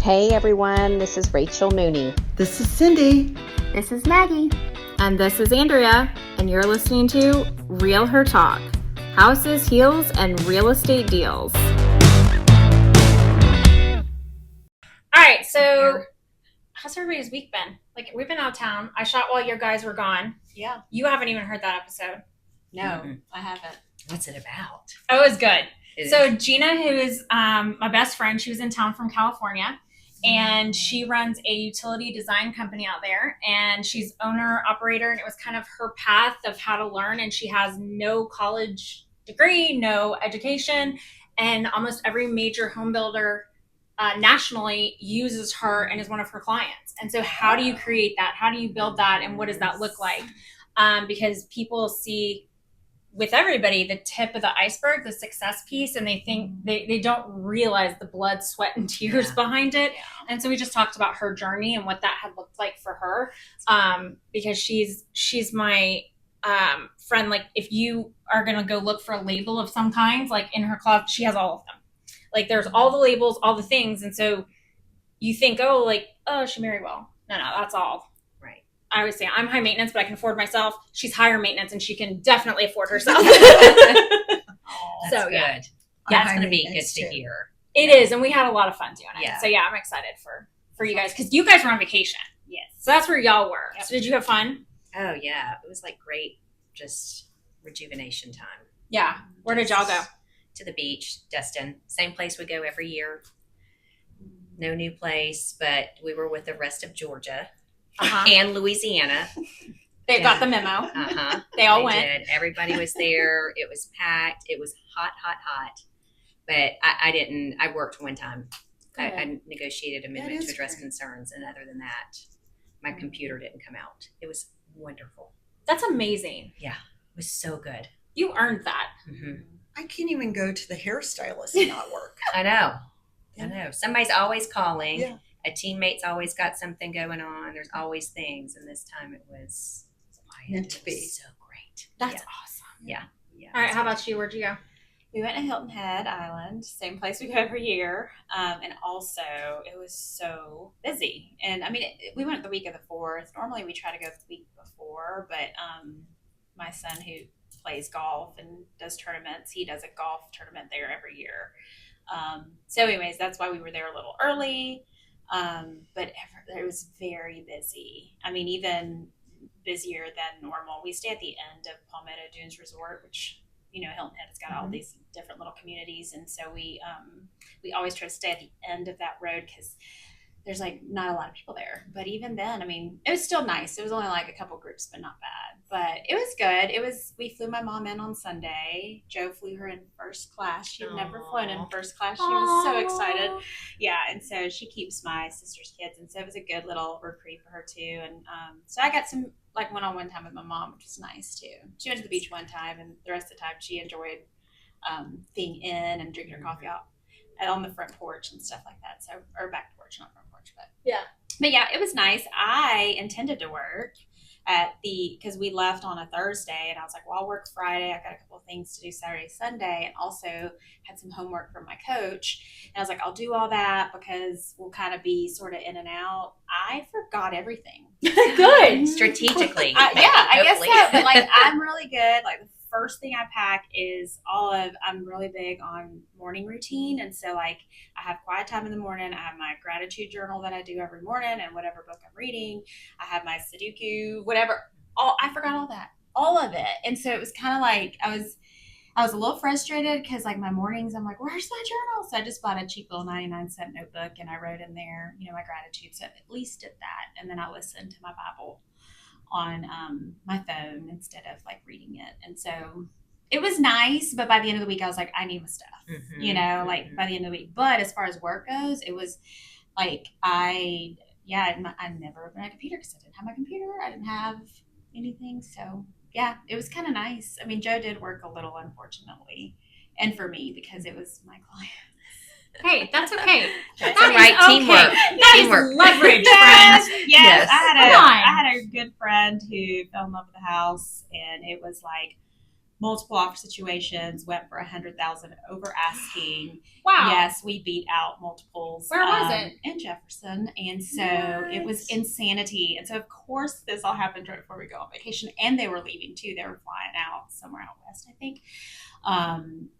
Hey everyone, this is Rachel Mooney. This is Cindy. This is Maggie. And this is Andrea, and you're listening to Real Her Talk, houses, heels, and real estate deals. All right, so how's everybody's week been? Like, we've been out of town. I shot while you guys were gone. Yeah. You haven't even heard that episode. No, I haven't. What's it about? Oh, it was good. So Gina, who is my best friend, she was in town from California, and she runs a utility design company out there, and she's owner operator, and it was kind of her path of how to learn, and she has no college degree, no education, and almost every major home builder nationally uses her and is one of her clients. And so how do you create that? How do you build that? And what does that look like? Because people see with everybody the tip of the iceberg, the success piece, and they think they don't realize the blood, sweat, and tears behind it. Yeah. And so we just talked about her journey and what that had looked like for her, because she's my friend. Like, if you are going to go look for a label of some kind, like in her closet, she has all of them. Like, there's all the labels, all the things. And so you think, she married well. No, that's all. I always say I'm high maintenance, but I can afford myself. She's higher maintenance, and she can definitely afford herself. That's good. Yeah, That's going to be good to hear. It is, and we had a lot of fun doing it. Yeah. So yeah, I'm excited for you guys, because you guys were on vacation. Yes. So that's where y'all were. Yep. So did you have fun? Oh yeah, it was like great, just rejuvenation time. Yeah. Where did y'all go? To the beach, Destin. Same place we go every year. No new place, but we were with the rest of Georgia. And Louisiana. They got the memo. They all went. Did. Everybody was there. It was packed. It was hot. But I didn't. I worked one time. I negotiated amendment to address concerns, and other than that, my computer didn't come out. It was wonderful. That's amazing. Yeah, it was so good. You earned that. Mm-hmm. I can't even go to the hairstylist and not work. I know. Yeah. I know. Somebody's always calling. Yeah. A teammate's always got something going on. There's always things, and this time it was meant to be. So great. That's awesome. Yeah. All right. How about you? Where'd you go? We went to Hilton Head Island, same place we go every year. And also, it was so busy. And I mean, we went the week of the 4th. Normally, we try to go the week before, but my son, who plays golf and does tournaments, he does a golf tournament there every year. So anyways, that's why we were there a little early. But it was very busy. I mean, even busier than normal. We stay at the end of Palmetto Dunes Resort, which, Hilton Head has got all these different little communities. And so we always try to stay at the end of that road because there's like not a lot of people there. But even then, I mean, it was still nice. It was only like a couple groups, but not bad. But it was good. We flew my mom in on Sunday. Joe flew her in first class. She'd never flown in first class. She was so excited. Yeah, and so she keeps my sister's kids, and so it was a good little reprieve for her too. And so I got some like one-on-one time with my mom, which was nice too. She went to the beach one time, and the rest of the time she enjoyed being in and drinking her coffee out on the front porch and stuff like that. So, or back porch, not front porch, but yeah, it was nice. I intended to work because we left on a Thursday, and I was like, well, I'll work Friday. I've got a couple of things to do Saturday, Sunday, and also had some homework from my coach. And I was like, I'll do all that because we'll kind of be sort of in and out. I forgot everything. Good. Strategically. I guess so. But like, I'm really good. Like, the first thing I pack is I'm really big on morning routine. And so like, I have quiet time in the morning. I have my gratitude journal that I do every morning, and whatever book I'm reading. I have my Sudoku, whatever. I forgot all of it. And so it was kind of like, I was a little frustrated because like my mornings, I'm like, where's my journal? So I just bought a cheap little 99-cent notebook, and I wrote in there, my gratitude. So I at least did that. And then I listened to my Bible on my phone instead of like reading it. And so it was nice, but by the end of the week I was like, I need my stuff, like by the end of the week. But as far as work goes, it was like I never opened my computer because I didn't have my computer. I didn't have anything. So yeah, it was kind of nice. I mean, Joe did work a little, unfortunately, and for me, because it was my client. Hey, that's okay. That's all right. Teamwork. That is leverage, friends. Yes. I had a good friend who fell in love with the house, and it was like multiple offer situations, went for 100,000 over asking. Wow. Yes, we beat out multiples. Where was it? In Jefferson. And so it was insanity. And so, of course, this all happened right before we go on vacation. And they were leaving, too. They were flying out somewhere out west, I think.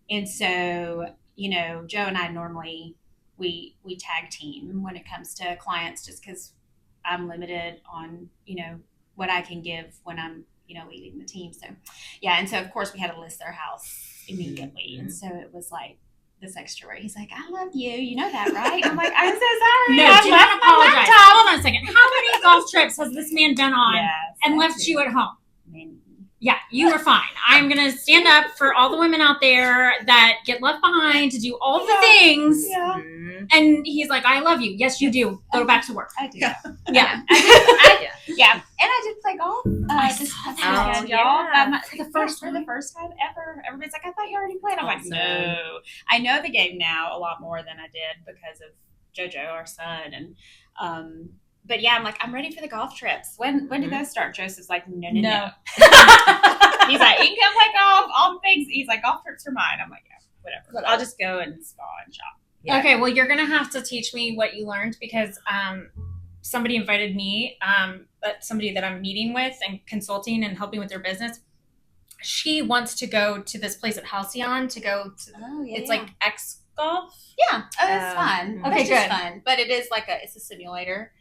And so, you know, Joe and I normally, we tag team when it comes to clients just because I'm limited on, you know, what I can give when I'm, you know, leading the team. So, yeah. And so, of course, we had to list their house immediately. And so it was like this extra word. He's like, I love you. You know that, right? I'm like, I'm so sorry. No, do not apologize. Hold on a second. How many golf trips has this man been on and left you at home? Many. Yeah, you are fine. I'm going to stand up for all the women out there that get left behind to do all the things. Yeah. And he's like, I love you. Yes, you do. Go back to work. I do. Yeah. Yeah. And I did play golf. This past weekend, y'all. For the first time ever. Everybody's like, I thought you already played. I'm like, no. I know the game now a lot more than I did because of JoJo, our son. And, but yeah, I'm like, I'm ready for the golf trips. When do those start? Joseph's like, no. He's like, you can come play golf. All the things. He's like, golf trips are mine. I'm like, yeah, whatever. I'll just go and spa and shop. Yeah. Okay, well, you're going to have to teach me what you learned because somebody invited me, somebody that I'm meeting with and consulting and helping with their business. She wants to go to this place at Halcyon to go to, it's like X Golf. Yeah. Oh, that's fun. Okay, That's good. just fun. But it is like it's a simulator.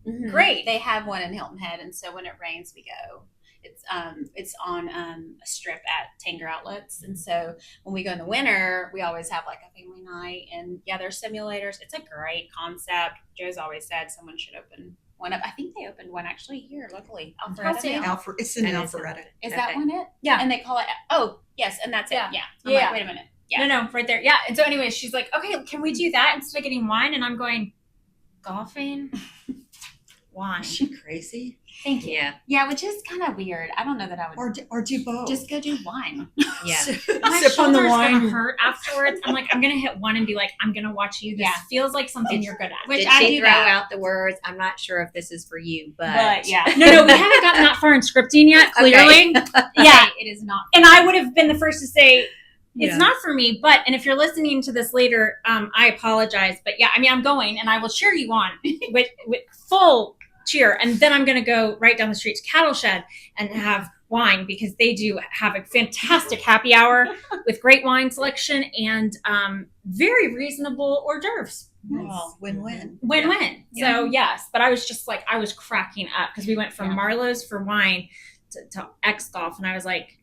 Mm-hmm. Great. They have one in Hilton Head, and so when it rains, we go. It's on a strip at Tanger Outlets, and so when we go in the winter, we always have like a family night. And yeah, there's simulators. It's a great concept. Joe's always said someone should open one up. I think they opened one actually here locally. Alpharetta. It's in Alpharetta. Is that one it? Yeah. And they call it. Oh, yes, and that's Yeah. it. Yeah. I'm Yeah. like, wait a minute. Yeah. No, right there. Yeah. And so anyway, she's like, okay, can we do that instead of getting wine? And I'm going, golfing? Wine. Is she crazy? Thank you. Yeah. Yeah, which is kind of weird. I don't know that I would Or do both. just go do wine. Yeah. My Sip on the shoulder's wine. gonna hurt afterwards. I'm like, I'm gonna hit one and be like, I'm gonna watch you. This Yeah. feels like something you're good at. Which Did I she do throw that. out the words? I'm not sure if this is for you, but yeah. No, we haven't gotten that far in scripting yet. Okay. Clearly, yeah. It is not. And I would have been the first to say it's Yeah. not for me. But and if you're listening to this later, I apologize. But yeah, I mean, I'm going and I will cheer you on with full cheer, and then I'm going to go right down the street to Cattle Shed and have wine because they do have a fantastic happy hour with great wine selection and very reasonable hors d'oeuvres. Well, win-win. Win-win. So yes, but I was just like, I was cracking up because we went from Marlowe's for wine to X Golf, and I was like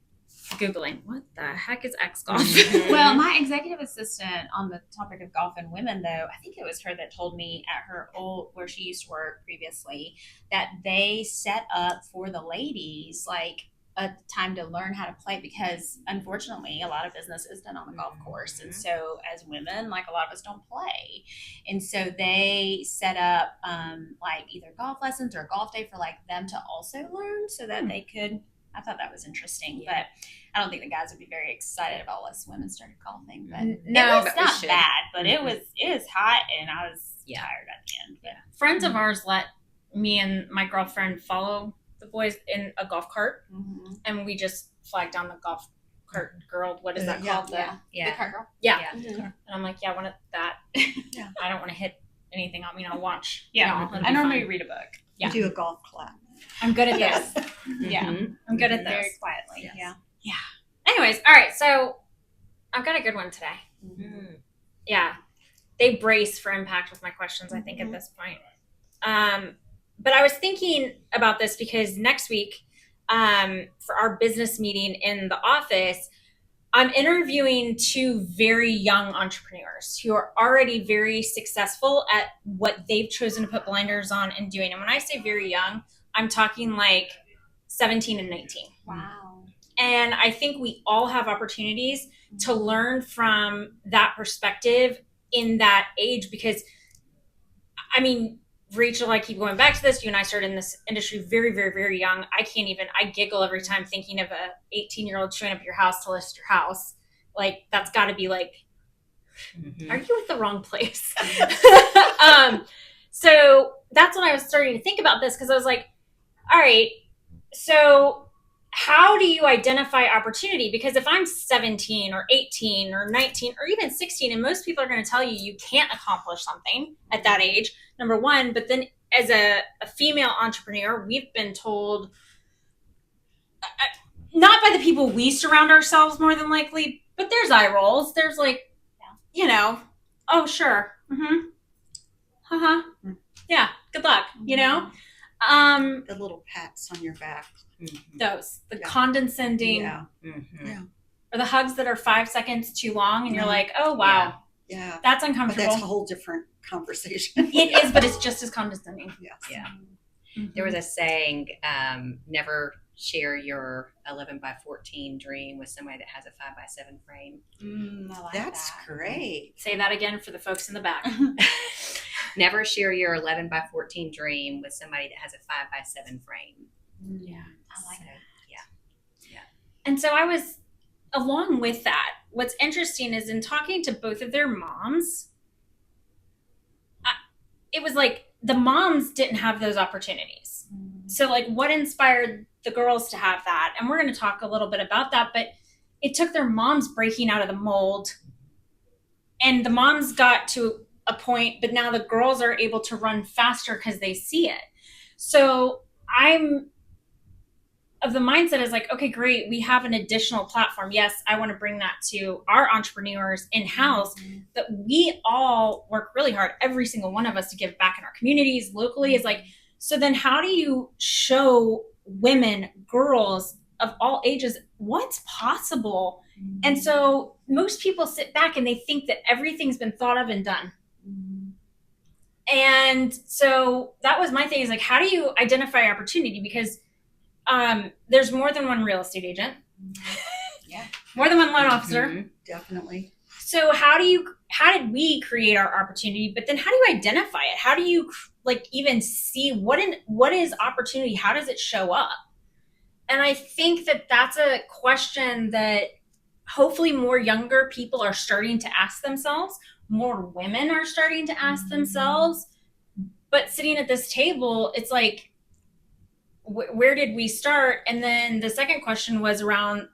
Googling, what the heck is X Golf? Well, my executive assistant on the topic of golf and women, though, I think it was her that told me at her old, where she used to work previously, that they set up for the ladies like a time to learn how to play because unfortunately a lot of business is done on the golf course. And so as women, like a lot of us don't play. And so they set up like either golf lessons or a golf day for like them to also learn so that they could. I thought that was interesting, but I don't think the guys would be very excited about less women started golfing. But No, it was but we not should. bad, but it was hot, and I was tired at the end. But Friends of ours let me and my girlfriend follow the boys in a golf cart, and we just flagged down the golf cart girl. What is that called? The cart girl. Yeah. Yeah. And I'm like, yeah, I want that. Yeah. I don't want to hit anything. I mean, I'll watch. Yeah, it'll be I normally fine. read a book. Yeah. Do a golf clap. I'm good at Yes. this. Yeah, Mhm. I'm good at very this. quietly. Yes. Yeah. Anyways, all right. So I've got a good one today. Mhm. Yeah. They brace for impact with my questions, I think, at this point. But I was thinking about this because next week, for our business meeting in the office, I'm interviewing two very young entrepreneurs who are already very successful at what they've chosen to put blinders on and doing. And when I say very young, I'm talking like 17 and 19. Wow. And I think we all have opportunities to learn from that perspective in that age because, I mean, Rachel, I keep going back to this. You and I started in this industry very, very, very young. I giggle every time thinking of a 18-year-old showing up at your house to list your house. Like, that's got to be like, Mhm. are you at the wrong place? So that's when I was starting to think about this because I was like, all right, so how do you identify opportunity? Because if I'm 17 or 18 or 19 or even 16, and most people are going to tell you you can't accomplish something at that age, number one, but then as a female entrepreneur, we've been told, not by the people we surround ourselves more than likely, but there's eye rolls. There's like, you know, oh, sure. Mm-hmm. Uh-huh. Yeah, good luck, you know? The little pats on your back. Those, the condescending, or the hugs that are 5 seconds too long, and you're like, oh, wow. Yeah. That's But uncomfortable. that's a whole different conversation. It is, but it's just as condescending. Yes. Yeah. Mm-hmm. There was a saying, never share your 11 by 14 dream with somebody that has a 5 by 7 frame. I like That's that. great. Say that again for the folks in the back. Never share your 11 by 14 dream with somebody that has a 5 by 7 frame. Yeah, I like So, that. and so I was, along with that, what's interesting is in talking to both of their moms, it was like the moms didn't have those opportunities. So like what inspired the girls to have that? And we're going to talk a little bit about that, but it took their moms breaking out of the mold, and the moms got to a point, but now the girls are able to run faster because they see it. So I'm of the mindset is like, okay, great, we have an additional platform. Yes, I want to bring that to our entrepreneurs in-house, but we all work really hard, every single one of us, to give back in our communities locally. Is like, so then how do you show women, girls of all ages, what's possible? And so most people sit back and they think that everything's been thought of and done. And so that was my thing, is like, how do you identify opportunity? Because there's more than one real estate agent. Yeah. More than one loan officer. Mhm. Definitely. So how did we create our opportunity? But then how do you identify it? How do you like even see what is opportunity? How does it show up? And I think that that's a question that hopefully more younger people are starting to ask themselves. More women are starting to ask themselves. But sitting at this table, it's like, where did we start? And then the second question was around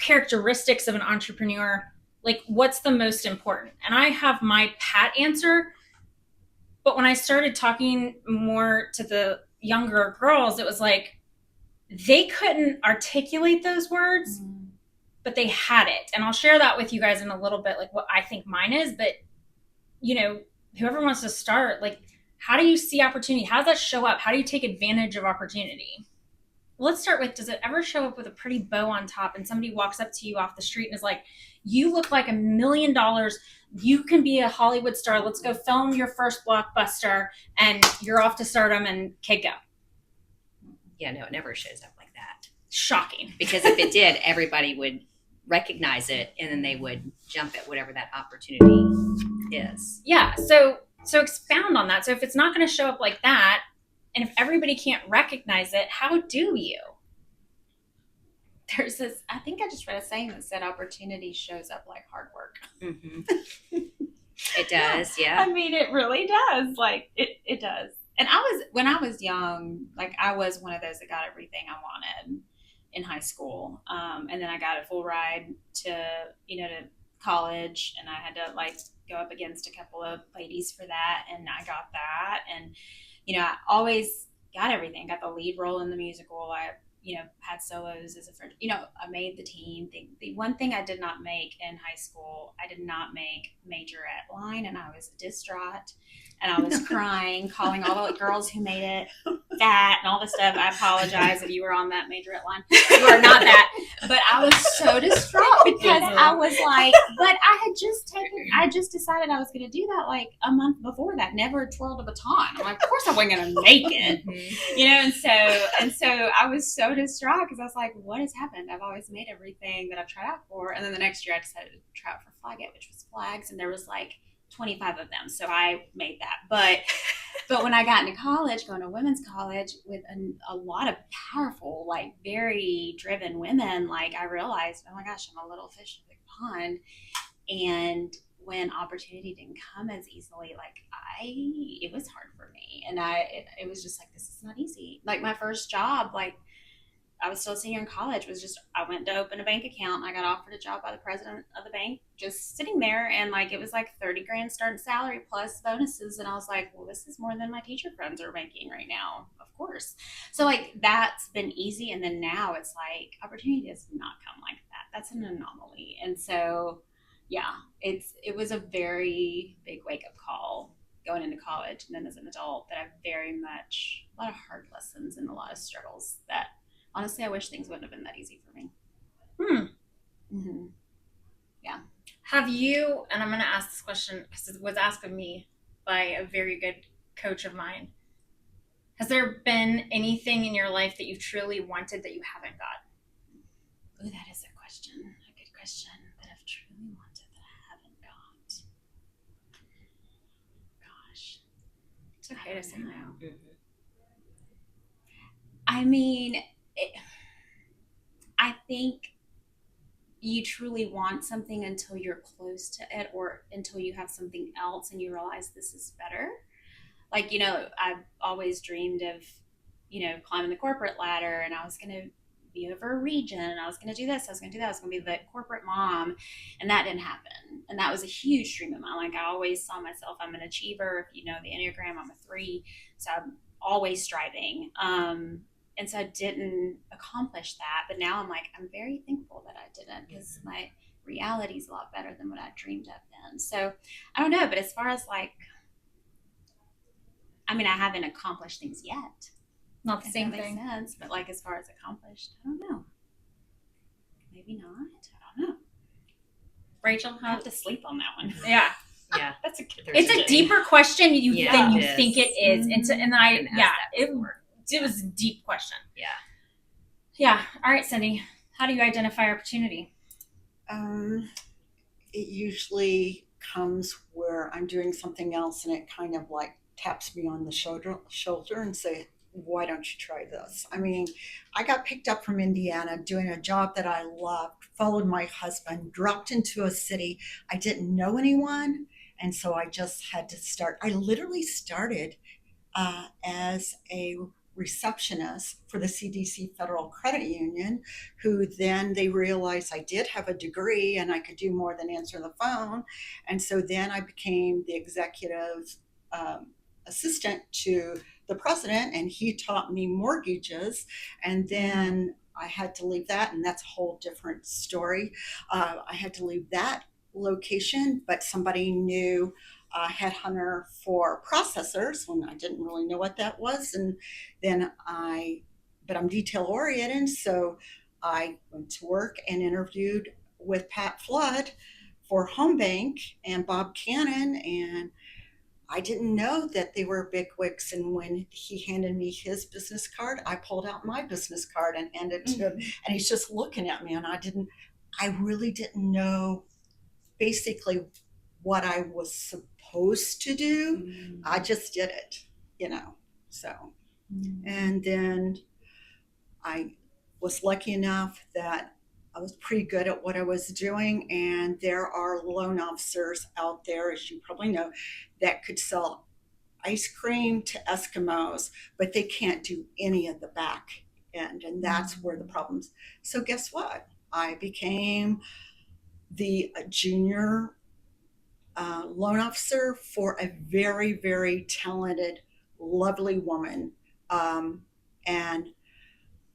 characteristics of an entrepreneur. Like, what's the most important? And I have my pat answer. But when I started talking more to the younger girls, it was like, they couldn't articulate those words, but they had it. And I'll share that with you guys in a little bit, like what I think mine is. But, you know, whoever wants to start, like, how do you see opportunity? How does that show up? How do you take advantage of opportunity? Let's start with, does it ever show up with a pretty bow on top and somebody walks up to you off the street and is like, you look like $1 million. You can be a Hollywood star. Let's go film your first blockbuster, and you're off to stardom, and okay, go. Yeah, no, it never shows up like that. Shocking. Because if it did, everybody would recognize it, and then they would jump at whatever that opportunity is. Yeah. So expound on that. So if it's not going to show up like that, and if everybody can't recognize it, how do you? There's this, I think I just read a saying that said opportunity shows up like hard work. Mm-hmm. It does, yeah. I mean, it really does. Like, it does. And when I was young, like, I was one of those that got everything I wanted in high school. And then I got a full ride to college, and I had to, like, go up against a couple of ladies for that, and I got that. And, I always got everything. Got the lead role in the musical. I, had solos as a friend. I made the team. The one thing I did not make in high school, I did not make majorette line, and I was distraught, and I was crying, calling all the girls who made it fat and all this stuff. I apologize if you were on that majorette line. You are not that. But I was so distraught because I was like, but I just decided I was going to do that like a month before that. Never twirled a baton. I'm like, of course I wasn't going to make it. And so I was so distraught because I was like, what has happened? I've always made everything that I've tried out for. And then the next year I decided to try out for Flag It, which was flags, and there was like 25 of them. So I made that. But when I got into college, going to women's college with a lot of powerful, like very driven women, like I realized, oh my gosh, I'm a little fish in a big pond. And when opportunity didn't come as easily, like it was hard for me. And it was just like, this is not easy. Like my first job, like I was still a senior in college, was just, I went to open a bank account and I got offered a job by the president of the bank, just sitting there. And like, it was like 30 grand starting salary plus bonuses. And I was like, well, this is more than my teacher friends are making right now. Of course. So like, that's been easy. And then now it's like, opportunity does not come like that. That's an anomaly. And so, yeah, it was a very big wake up call going into college and then as an adult, that I've very much, a lot of hard lessons and a lot of struggles that honestly I wish things wouldn't have been that easy for me. Mm-hmm. Yeah. Have you, and I'm going to ask this question because it was asked of me by a very good coach of mine. Has there been anything in your life that you truly wanted that you haven't got? Oh, that is a question. A good question that I've truly wanted that I haven't got. Gosh. It's okay to say no. Mm-hmm. I mean, I think you truly want something until you're close to it or until you have something else and you realize this is better. Like, I've always dreamed of, climbing the corporate ladder, and I was going to be over a region, and I was going to do this, I was going to do that, I was going to be the corporate mom, and that didn't happen. And that was a huge dream of mine. Like, I always saw myself, I'm an achiever. If you know the Enneagram, I'm a 3, so I'm always striving. And so I didn't accomplish that, but now I'm like, I'm very thankful that I didn't, because my reality is a lot better than what I dreamed of then. So I don't know, but as far as like, I mean, I haven't accomplished things yet. Not the If same that makes thing. sense, but like as far as accomplished, I don't know. Maybe not. I don't know. Rachel, I have to sleep on that one. yeah. Yeah. That's a good It's a question. deeper question than you it is. think it is. And I didn't ask that before. It was a deep question. Yeah. Yeah. All right, Cindy. How do you identify opportunity? It usually comes where I'm doing something else and it kind of like taps me on the shoulder and say, why don't you try this? I mean, I got picked up from Indiana doing a job that I loved, followed my husband, dropped into a city. I didn't know anyone. And so I just had to start. I literally started as a receptionist for the CDC Federal Credit Union, who then they realized I did have a degree and I could do more than answer the phone. And so then I became the executive assistant to the president, and he taught me mortgages. And then I had to leave that, and that's a whole different story. I had to leave that location, but somebody knew headhunter for processors when I didn't really know what that was. And then but I'm detail oriented. So I went to work and interviewed with Pat Flood for Home Bank and Bob Cannon. And I didn't know that they were bigwigs. And when he handed me his business card, I pulled out my business card and handed it to him. And he's just looking at me, and I really didn't know basically what I was supposed to do. I just did it, so. And then I was lucky enough that I was pretty good at what I was doing. And there are loan officers out there, as you probably know, that could sell ice cream to Eskimos, but they can't do any of the back end. And that's where the problems. So guess what? I became the junior loan officer for a very, very talented, lovely woman. And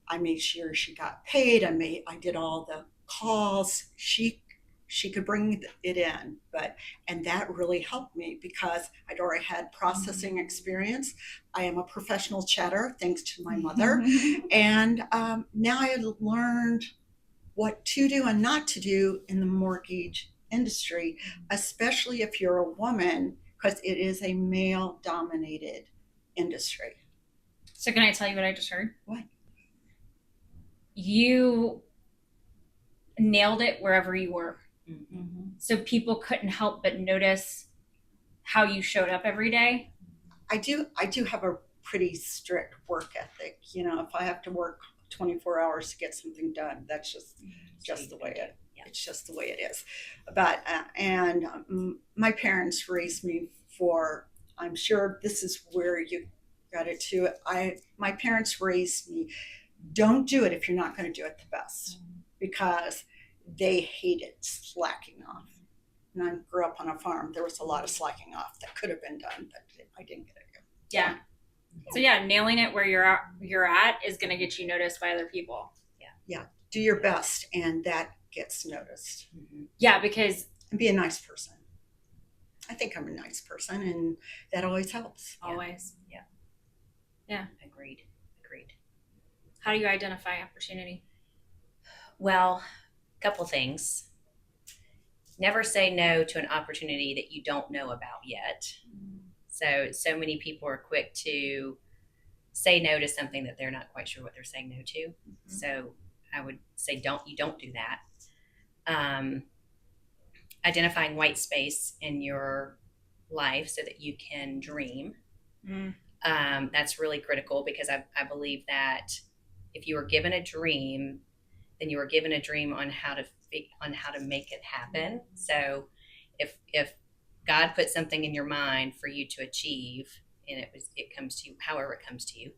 I made sure she got paid. I did all the calls. She could bring it in, and that really helped me because I'd already had processing experience. I am a professional chatter, thanks to my mother. And now I had learned what to do and not to do in the mortgage industry, especially if you're a woman, because it is a male dominated industry. So can I tell you what I just heard? What? You nailed it wherever you were. Mm-hmm. So people couldn't help but notice how you showed up every day. I do have a pretty strict work ethic. If I have to work 24 hours to get something done, that's just the way it's just the way it is. But my parents raised me for, I'm sure this is where you got it too. My parents raised me don't do it if you're not going to do it the best, because they hated slacking off. And I grew up on a farm. There was a lot of slacking off that could have been done, but I didn't get to do. Yeah. So yeah, nailing it where you're at is going to get you noticed by other people. Yeah. Do your best, and that gets noticed. Yeah, because and be a nice person. I think I'm a nice person, and that always helps. Always. Yeah. Agreed. How do you identify opportunity? Well, a couple things. Never say no to an opportunity that you don't know about yet. So many people are quick to say no to something that they're not quite sure what they're saying no to. So I would say you don't do that. Identifying white space in your life so that you can dream. That's really critical, because I believe that if you are given a dream, then you are given a dream on how to make it happen. So if God put something in your mind for you to achieve, and it comes to you, however it comes to you,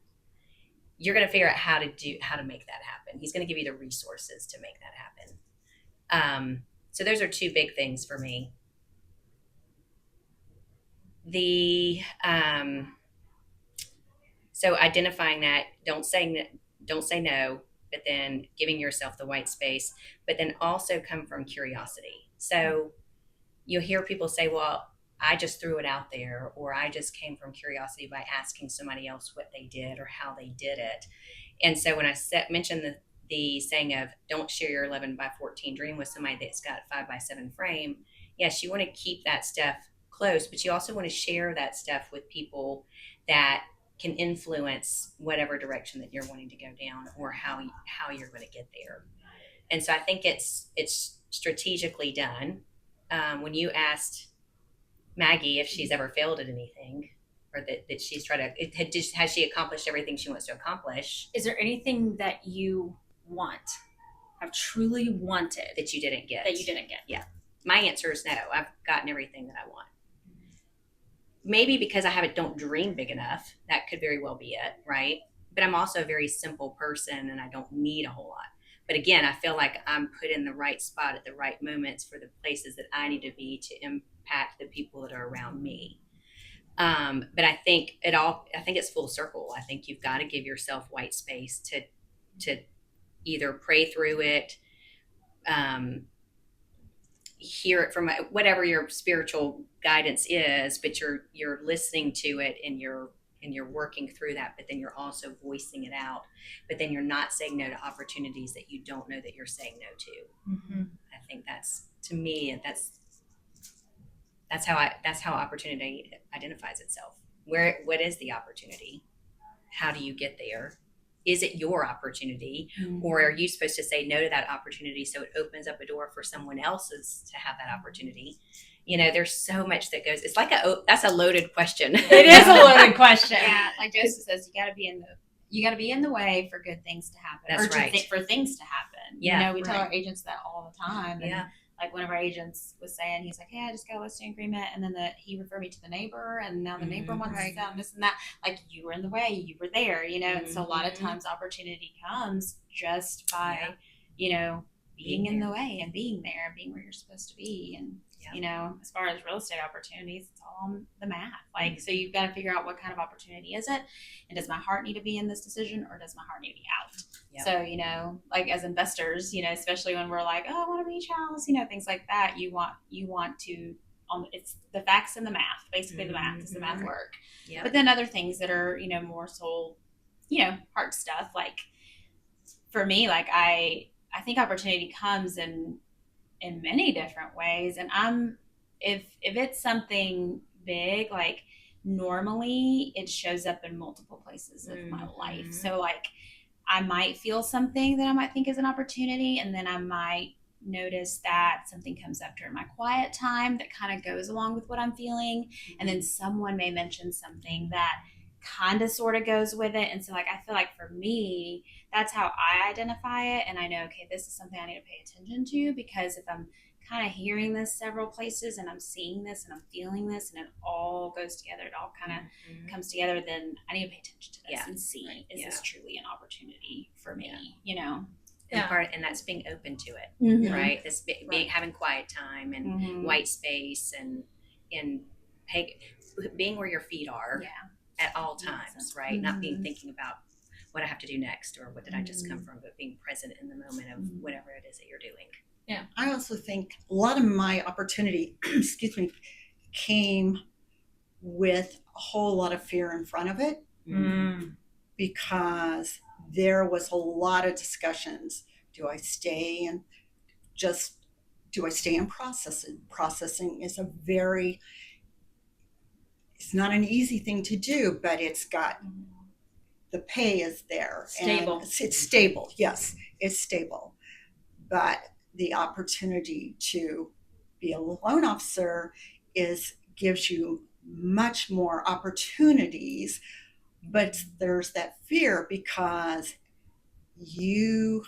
you're going to figure out how to make that happen. He's going to give you the resources to make that happen. So those are two big things for me. So identifying that, don't say no, but then giving yourself the white space, but then also come from curiosity. So you'll hear people say, well, I just threw it out there, or I just came from curiosity by asking somebody else what they did or how they did it. And so when I mentioned the saying of don't share your 11x14 dream with somebody that's got 5x7 frame, yes, you want to keep that stuff close, but you also want to share that stuff with people that can influence whatever direction that you're wanting to go down, or how you're going to get there. And so I think it's strategically done. When you asked Maggie if she's ever failed at anything, or that she's tried to, has she accomplished everything she wants to accomplish? Is there anything that you have truly wanted that you didn't get? Yeah. My answer is no. I've gotten everything that I want. Maybe because I don't dream big enough. That could very well be it, right? But I'm also a very simple person, and I don't need a whole lot. But again, I feel like I'm put in the right spot at the right moments for the places that I need to be to impact the people that are around me. But I think it's full circle. I think you've got to give yourself white space to either pray through it, hear it from whatever your spiritual guidance is, but you're listening to it, and you're working through that, but then you're also voicing it out, but then you're not saying no to opportunities that you don't know that you're saying no to. I think to me, that's how opportunity identifies itself. What is the opportunity? How do you get there? Is it your opportunity, or are you supposed to say no to that opportunity so it opens up a door for someone else's to have that opportunity? There's so much that goes. It's like that's a loaded question. It is a loaded question. Yeah, like Joseph says, you got to be in the way for good things to happen. That's right. For things to happen. Yeah, we tell our agents that all the time. And like one of our agents was saying, he's like, "Hey, I just got a listing agreement," and then he referred me to the neighbor, and now the neighbor wants to sell this and that. Like, you were in the way, you were there, And so a lot of times opportunity comes just by, being in the way and being there and being where you're supposed to be. And as far as real estate opportunities, it's all on the math. Like, so you've got to figure out what kind of opportunity is it, and does my heart need to be in this decision, or does my heart need to be out? Yep. So, like as investors, especially when we're like, oh, I want a beach house, things like that, you want to, it's the facts and the math, basically. The math is the math work. Yep. But then other things that are, more soul, hard stuff. Like for me, like I think opportunity comes in many different ways. And if it's something big, like normally it shows up in multiple places of my life. So like I might feel something that I might think is an opportunity, and then I might notice that something comes up during my quiet time that kind of goes along with what I'm feeling. And then someone may mention something that kind of sort of goes with it. And so like I feel like for me, that's how I identify it. And I know, okay, this is something I need to pay attention to, because if I'm kind of hearing this several places, and I'm seeing this, and I'm feeling this, and it all goes together. It all kind of comes together. Then I need to pay attention to this and see, is this truly an opportunity for me? You know. And that's being open to it, right? This being having quiet time and white space and being where your feet are at all times, right? Not being thinking about what I have to do next or what did I just come from, but being present in the moment of whatever it is that you're doing. Yeah. I also think a lot of my opportunity, came with a whole lot of fear in front of it, because there was a lot of discussions. Do I stay in processing? Processing is it's not an easy thing to do, but it's got, the pay is there. Stable. And it's stable. Yes, it's stable. But the opportunity to be a loan officer gives you much more opportunities, but there's that fear because you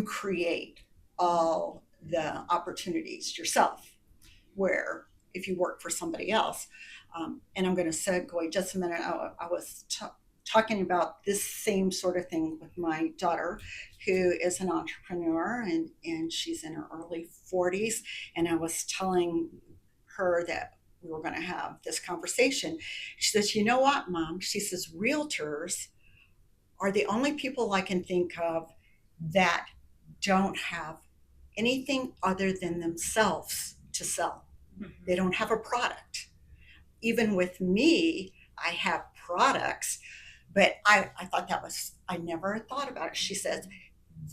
create all the opportunities yourself, where if you work for somebody else, and I'm going to segue just a minute. I was talking about this same sort of thing with my daughter, who is an entrepreneur, and she's in her early 40s. And I was telling her that we were going to have this conversation. She says, you know what, Mom? She says, realtors are the only people I can think of that don't have anything other than themselves to sell. They don't have a product. Even with me, I have products, but I thought I never thought about it. She says,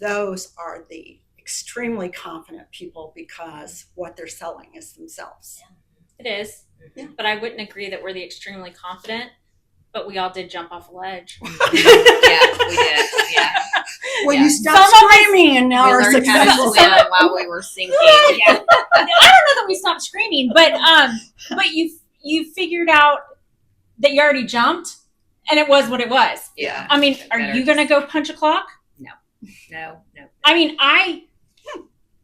those are the extremely confident people because what they're selling is themselves. It is. Yeah. But I wouldn't agree that we're the extremely confident, but we all did jump off a ledge. Yeah, we did. Yeah. Well, you stopped screaming and now we're successful. While we were sinking. Yeah. I don't know that we stopped screaming, but you figured out that you already jumped and it was what it was. Yeah. I mean, are you going to go punch a clock? No. I mean, I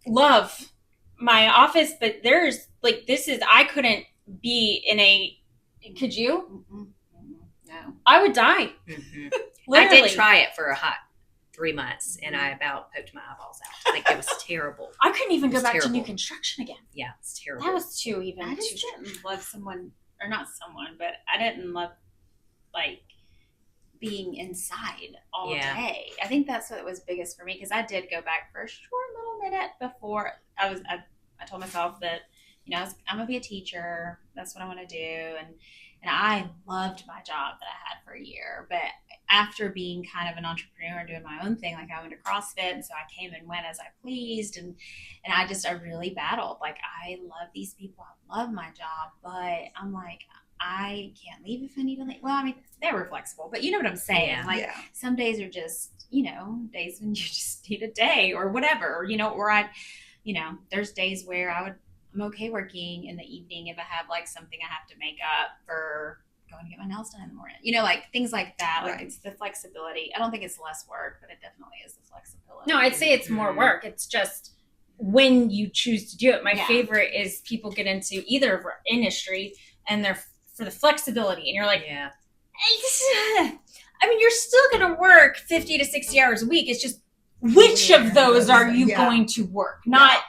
love my office, but there's I couldn't be could you? No. I would die. I did try it for a hot 3 months and I about poked my eyeballs out. Like, it was terrible. I couldn't even go back to new construction again. Yeah, it's terrible. That was I just didn't love but I didn't love being inside all day. I think that's what was biggest for me, because I did go back for a short little minute before I told myself that, I'm gonna be a teacher. That's what I want to do, and I loved my job that I had for a year. But after being kind of an entrepreneur and doing my own thing, like I went to CrossFit, and so I came and went as I pleased, and I really battled. Like, I love these people, I love my job, but I'm like, I can't leave if I need to leave. Well, I mean, they were flexible, but you know what I'm saying. Some days are just, days when you just need a day or whatever, or there's days where I'm okay working in the evening if I have something I have to make up for going to get my nails done in the morning. Things like that. Right. It's the flexibility. I don't think it's less work, but it definitely is the flexibility. No, I'd say it's more work. It's just when you choose to do it. My favorite is people get into either industry and they're for the flexibility, and you're like, I mean, you're still going to work 50 to 60 hours a week. It's just which of those are you going to work? Not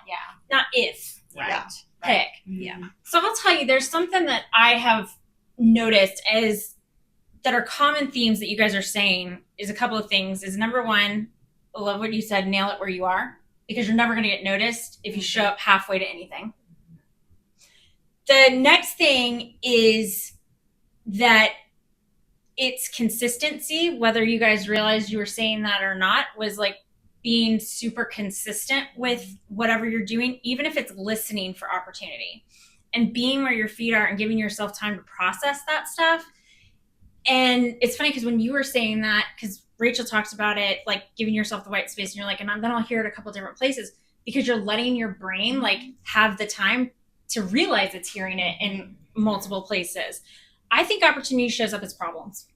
if. Right. Pick. Yeah. So I'll tell you, there's something that I have noticed that are common themes that you guys are saying is a couple of things. Is number one, I love what you said, nail it where you are, because you're never going to get noticed if you show up halfway to anything. The next thing is that it's consistency. Whether you guys realized you were saying that or not, was being super consistent with whatever you're doing, even if it's listening for opportunity and being where your feet are and giving yourself time to process that stuff. And it's funny because when you were saying that, because Rachel talks about it, giving yourself the white space, and you're and then I'll hear it a couple different places, because you're letting your brain have the time to realize it's hearing it in multiple places. I think opportunity shows up as problems.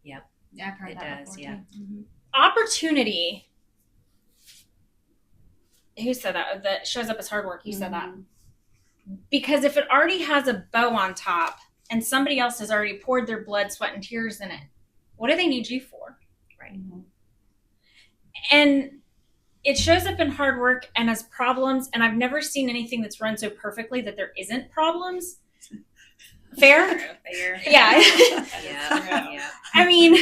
Yep. Yeah, I've heard it that does. before, Yeah. too. Opportunity who said that? That shows up as hard work. You said that. Because if it already has a bow on top and somebody else has already poured their blood, sweat, and tears in it, what do they need you for? Right. And it shows up in hard work and as problems. And I've never seen anything that's run so perfectly that there isn't problems. Fair? Fair. Yeah. Yeah. I mean,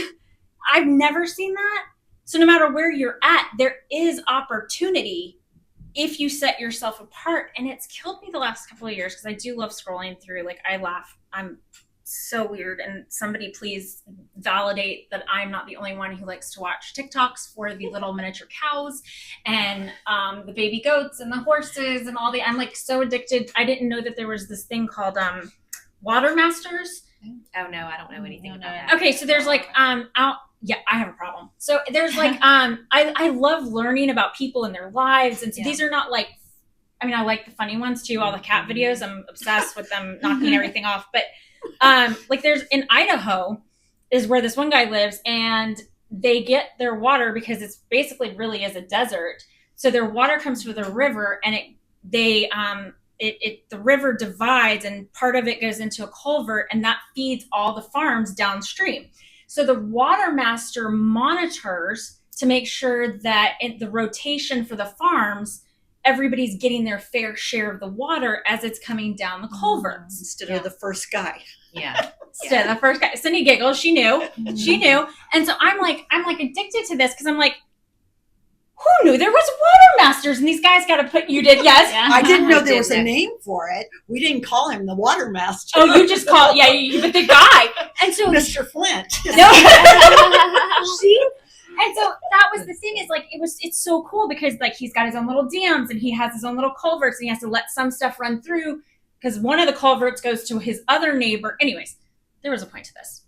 I've never seen that. So no matter where you're at, there is opportunity if you set yourself apart. And it's killed me the last couple of years because I do love scrolling through. Like, I laugh. I'm so weird. And somebody please validate that I'm not the only one who likes to watch TikToks for the little miniature cows and the baby goats and the horses and all the, I'm like so addicted. I didn't know that there was this thing called Water Masters. Oh no, I don't know anything about that. Okay, so there's like yeah, I have a problem. So there's like I love learning about people and their lives, and so these are not like, I mean, I like the funny ones too, all the cat videos. I'm obsessed with them knocking everything off. But like there's in Idaho is where this one guy lives, and they get their water because it's basically really is a desert. So their water comes from the river, and the river divides, and part of it goes into a culvert, and that feeds all the farms downstream. So the water master monitors to make sure that in the rotation for the farms, everybody's getting their fair share of the water as it's coming down the culverts. Instead of the first guy. Yeah. Instead of the first guy. Cindy giggles. She knew. She knew. And so I'm like addicted to this because I'm like, who knew there was water masters and these guys got to put, you did, yes? Yeah. I didn't know there did was a know. name for it. We didn't call him the water master. Oh, you just call it, but the guy. And so, Mr. Flint. no. See? And so that was the thing is like, it's so cool because like he's got his own little dams and he has his own little culverts and he has to let some stuff run through because one of the culverts goes to his other neighbor. Anyways, there was a point to this.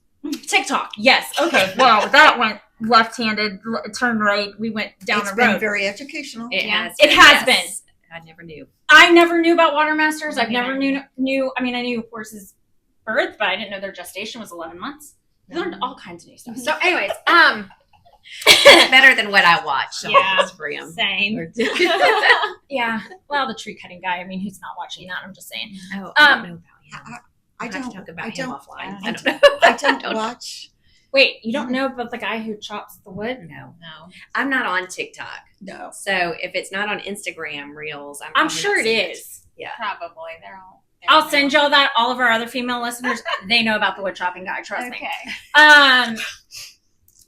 TikTok. Yes. Okay. Wow. That went left-handed, turn right. We went down It's the been road. very educational. It has. It has yes. I never knew. I never knew about water masters. I've Me never neither. knew. I mean, I knew horses' birth, but I didn't know their gestation was 11 months. I learned all kinds of new stuff. So, anyways, It's better than what I watch. So Yeah. it's free. Same. yeah. Well, the tree cutting guy. I mean, who's not watching that? I'm just saying. Oh, I don't know about him. I We'll have don't to talk about I him don't offline. I I don't know. I don't watch. Wait, you don't know about the guy who chops the wood? No, No. I'm not on TikTok. No. So if it's not on Instagram Reels, I'm I'm probably sure not it seeing is. Yeah. Probably. They're all. I'll send y'all that. All of our other female listeners, they know about the wood chopping guy. Trust me. Okay.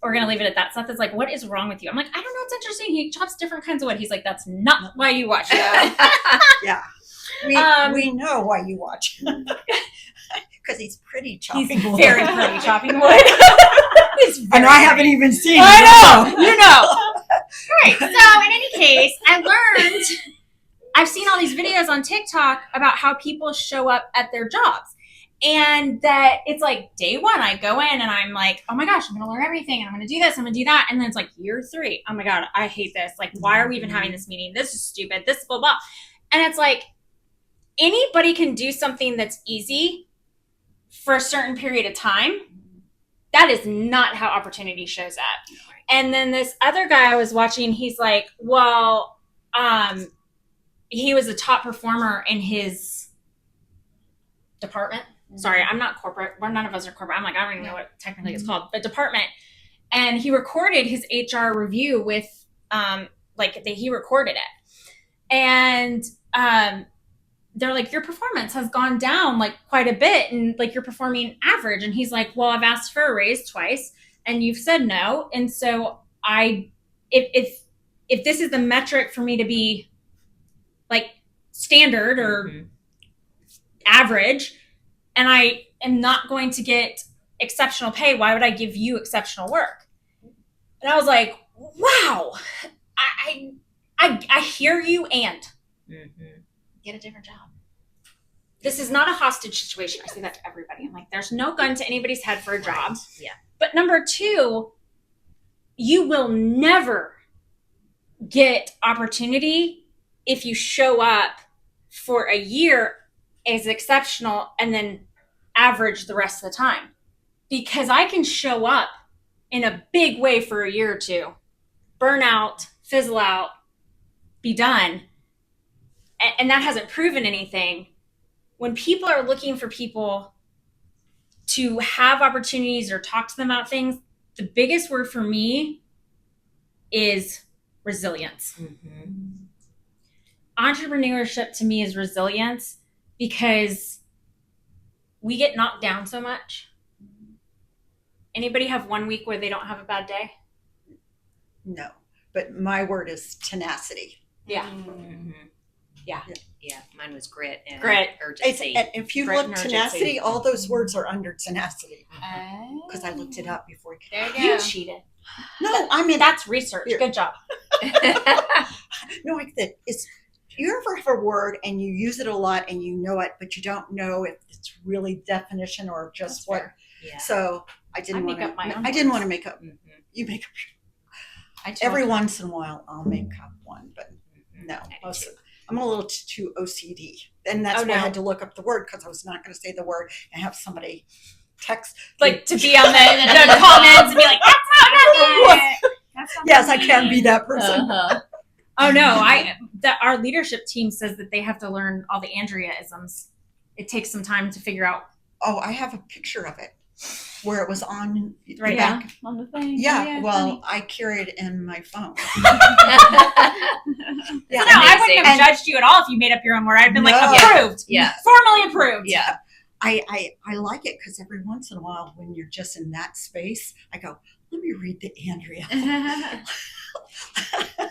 We're gonna leave it at that. Seth is like, "What is wrong with you?" I'm like, "I don't know. It's interesting. He chops different kinds of wood." He's like, "That's not why you watch it." Yeah. We know why you watch. Because he's pretty chopping He's wood. very pretty chopping wood. He's very And I haven't pretty. even seen it. I know. You know. Right. So in any case, I learned. I've seen all these videos on TikTok about how people show up at their jobs. And that it's like day one, I go in and I'm like, oh my gosh, I'm going to learn everything. And I'm going to do this. I'm going to do that. And then it's like year 3. Oh my God, I hate this. Like, why are we even having this meeting? This is stupid. This blah, blah. And it's like, anybody can do something that's easy for a certain period of time. That is not how opportunity shows up. And then this other guy I was watching, he's like, well, he was a top performer in his department. Sorry, I'm not corporate. Well, none of us are corporate. I'm like, I don't even know what technically it's called, but department. And he recorded his HR review with, he recorded it. And they're like, your performance has gone down like quite a bit and like you're performing average. And he's like, well, I've asked for a raise twice and you've said no. And so if this is the metric for me to be like standard or average, and I am not going to get exceptional pay, why would I give you exceptional work? And I was like, wow, I hear you and Get a different job. this is not a hostage situation. I say that to everybody. I'm like, there's no gun to anybody's head for a job. Yeah. But number 2, you will never get opportunity if you show up for a year as exceptional and then average the rest of the time. Because I can show up in a big way for a year or 2, burn out, fizzle out, be done. and that hasn't proven anything. When people are looking for people to have opportunities or talk to them about things, the biggest word for me is resilience. Mm-hmm. Entrepreneurship to me is resilience, because we get knocked down so much. Anybody have one week where they don't have a bad day? No, but my word is tenacity. Yeah. Mm-hmm. Yeah. Yeah, mine was grit and Grit. urgency. And if you Grit look and tenacity, urgency. all those words are under tenacity because I looked it up before. There you go. You cheated. No, I mean That's research. Here. Good job. no, like that. It's you ever have a word and you use it a lot and you know it, but you don't know if it's really definition or just That's what. fair. Yeah. So I didn't I want make up my own I didn't words. want to make up. Mhm. You make up I every once in a while. I'll make up one, but no. I do Most, too. I'm a little too OCD, and that's Oh, why I no. had to look up the word because I was not going to say the word and have somebody text. Like to be on the comments and be like, that's not it. That's not Yes, I me. can be that person. Uh-huh. Oh no, our leadership team says that they have to learn all the Andrea-isms. It takes some time to figure out. Oh, I have a picture of it where it was on Right back. on the thing. Yeah, well, I carry it in my phone. Yeah, no, I wouldn't have judged you at all if you made up your own word. I'd been like, No. approved. Yeah. Formally approved. Yeah. I like it because every once in a while, when you're just in that space, I go, let me read the Andrea.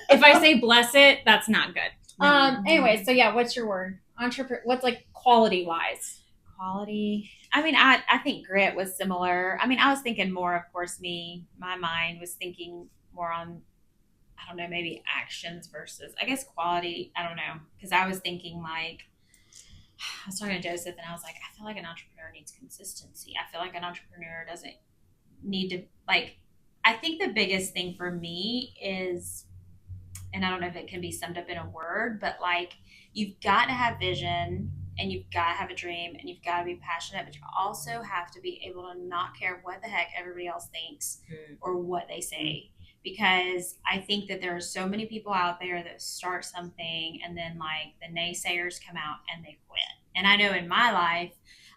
If I say bless it, that's not good. Anyway, so yeah, what's your word? What's like quality wise? Quality. I mean, I think grit was similar. I mean, I was thinking more, of course, my mind was thinking more on, I don't know, maybe actions versus, I guess, quality. I don't know. Because I was thinking like, I was talking to Joseph and I was like, I feel like an entrepreneur needs consistency. I feel like an entrepreneur doesn't need to, like, I think the biggest thing for me is, and I don't know if it can be summed up in a word, but like, you've got to have vision and you've got to have a dream and you've got to be passionate, but you also have to be able to not care what the heck everybody else thinks or what they say. Because I think that there are so many people out there that start something and then like the naysayers come out and they quit. And I know in my life,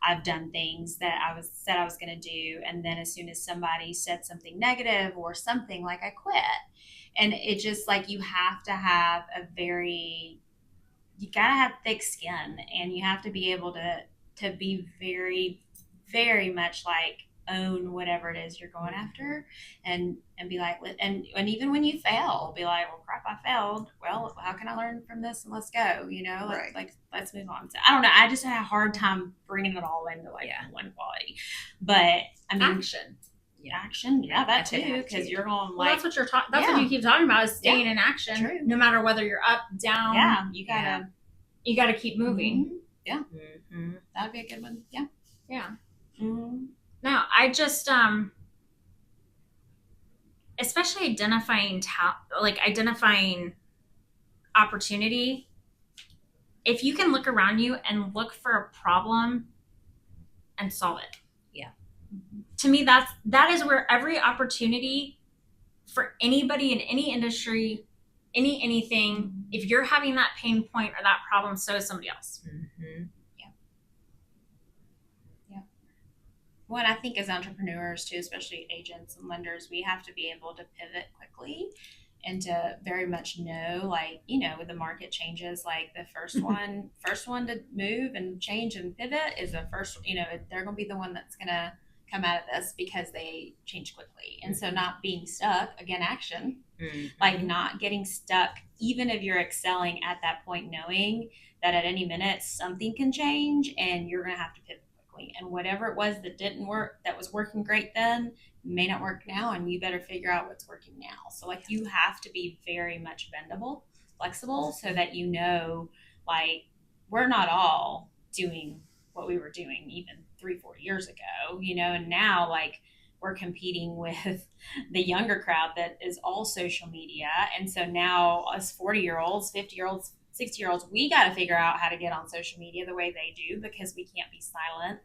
I've done things that I said I was going to do. And then as soon as somebody said something negative or something, like I quit. And it just like, you have to have you got to have thick skin and you have to be able to be very, very much like own whatever it is you're going after and be like, and even when you fail, be like, well, crap, I failed. Well, how can I learn from this and let's go, Right. let's move on. So I don't know. I just had a hard time bringing it all into like one quality, but I mean, Action. action. Yeah, that I could too. have Because too. you're going Well, like, that's what you're talking. That's Yeah. what you keep talking about is staying in action, True. no matter whether you're up, down. yeah, you gotta, You got to keep moving. Mm-hmm. that'd be a good one. Yeah. Yeah. Mm-hmm. No, I just especially identifying opportunity. If you can look around you and look for a problem and solve it. Yeah. To me, that is where every opportunity for anybody in any industry, anything, if you're having that pain point or that problem, so is somebody else. Mm-hmm. What I think as entrepreneurs too, especially agents and lenders, we have to be able to pivot quickly and to very much know, like, when the market changes, like the first one to move and change and pivot is the first, they're going to be the one that's going to come out of this because they change quickly. And so not being stuck, again, action, like not getting stuck, even if you're excelling at that point, knowing that at any minute something can change and you're going to have to pivot. And whatever it was that didn't work, that was working great then, may not work now, and you better figure out what's working now. So like you have to be very much bendable, flexible, so that like we're not all doing what we were doing even 3-4 years ago, and now like we're competing with the younger crowd that is all social media. And so now us 40-year-olds, 50-year-olds, 60-year-olds, we got to figure out how to get on social media the way they do because we can't be silent,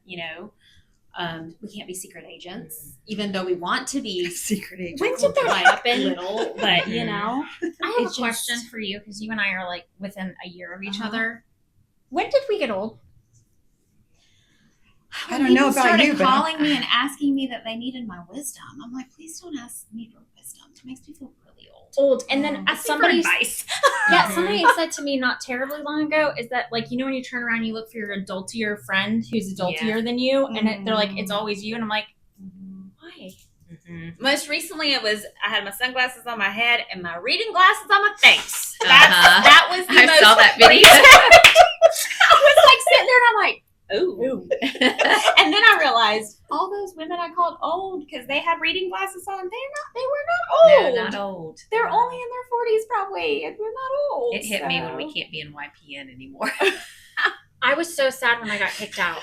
We can't be secret agents, even though we want to be Secret agent. When did that like happen? little, but you know. I have It's a question just- for you because you and I are like within a year of each Uh-huh. other. When did we get old? I don't know People about started you, but calling me and asking me that they needed my wisdom. I'm like, please don't ask me for wisdom. It makes me feel really old. Old, and then Ask me for somebody, advice. yeah, somebody said to me not terribly long ago is that like when you turn around, you look for your adultier friend who's adultier than you, and they're like it's always you, and I'm like, why? Mm-hmm. Most recently, I had my sunglasses on my head and my reading glasses on my face. Uh-huh. That was the I most saw that video. I was like sitting there and I'm like, ooh. And then I realized all those women I called old because they had reading glasses on, they were not old. No, not old. They're only in their 40s probably, and we're not old. It hit me when so- we can't be in YPN anymore. I was so sad when I got kicked out.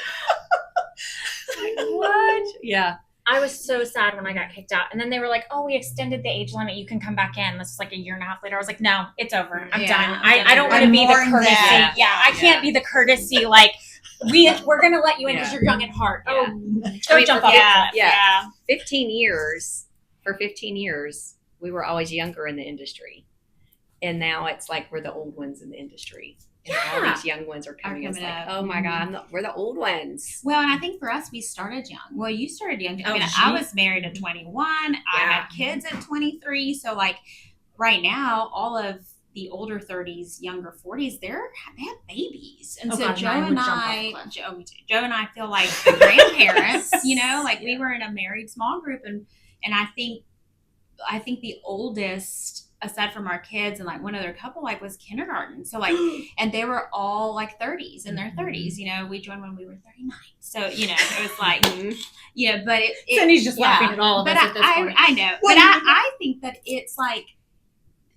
What? Yeah. I was so sad when I got kicked out. And then they were like, oh, we extended the age limit. You can come back in. This was like a year and a half later. I was like, no, it's over. I'm Yeah, done. I'm done. I don't want to I be the mourn courtesy. that. Yeah, I can't be the courtesy like, we're going to let you in because Yeah. you're young at heart. Yeah. Oh, I mean, don't jump off. Yeah, Yeah. yeah. 15 years, for 15 years, we were always younger in the industry. And now it's like we're the old ones in the industry. And all Yeah. these young ones are coming. It's coming like, up. oh my God, we're the old ones. Well, and I think for us, we started young. Well, you started young. I Oh, mean, geez. I was married at 21. I had kids at 23. So, like, right now, all of the older 30s, younger 40s, they have babies. And Oh, so God, Joe mine would and jump off a I, cliff. Joe and I feel like the grandparents, you know, like we were in a married small group. And I think the oldest, aside from our kids and like one other couple, like was kindergarten. So like, and they were all like 30s in their 30s. You know, we joined when we were 39. So you know, it was like, yeah. But it Cindy's just yeah. laughing at all of But us at this point. I know. Well, But I think that it's like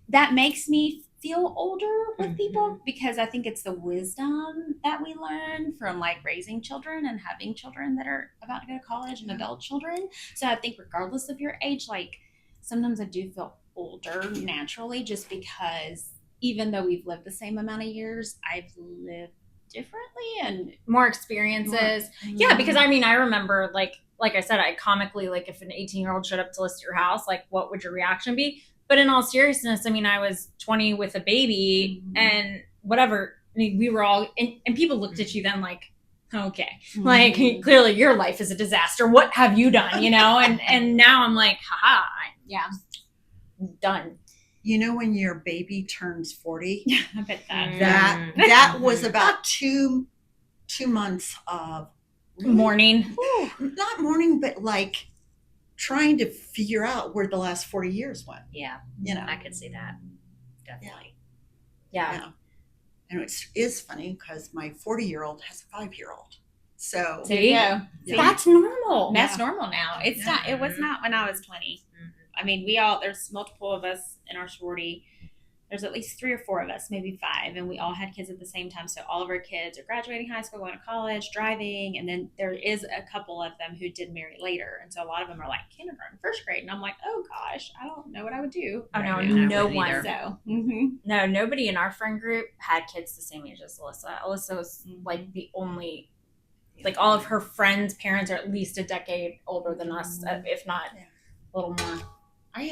that makes me feel older with people because I think it's the wisdom that we learn from like raising children and having children that are about to go to college and adult children. So I think regardless of your age, like sometimes I do feel older naturally just because even though we've lived the same amount of years, I've lived differently and More experiences. Yeah, because I mean, I remember like I said, I comically, like if an 18-year-old showed up to list your house, like what would your reaction be? But in all seriousness, I mean, I was 20 with a baby and whatever. I mean, we were all, and people looked at you then like, okay, like clearly your life is a disaster. What have you done? You know? And now I'm like, haha, yeah, done. you know when your baby turns 40, I bet that. that was about 2 months of Morning. not mourning, but like trying to figure out where the last 40 years went. Yeah, You know, I could see that. Definitely. Yeah. and it is funny because my 40-year-old has a 5-year-old. So There you go. Yeah. That's normal. That's normal now. It's Yeah. not. It was not when I was 20. I mean, there's multiple of us in our sorority. There's at least 3 or 4 of us, maybe 5, and we all had kids at the same time. So all of our kids are graduating high school, going to college, driving, and then there is a couple of them who did marry later. And so a lot of them are like kindergarten, first grade, and I'm like, oh gosh, I don't know what I would do. Oh no, Right, yeah, I no wouldn't one. either. So No, nobody in our friend group had kids the same age as Alyssa. Alyssa was like the only, like all of her friends' parents are at least a decade older than us, if not a little more. I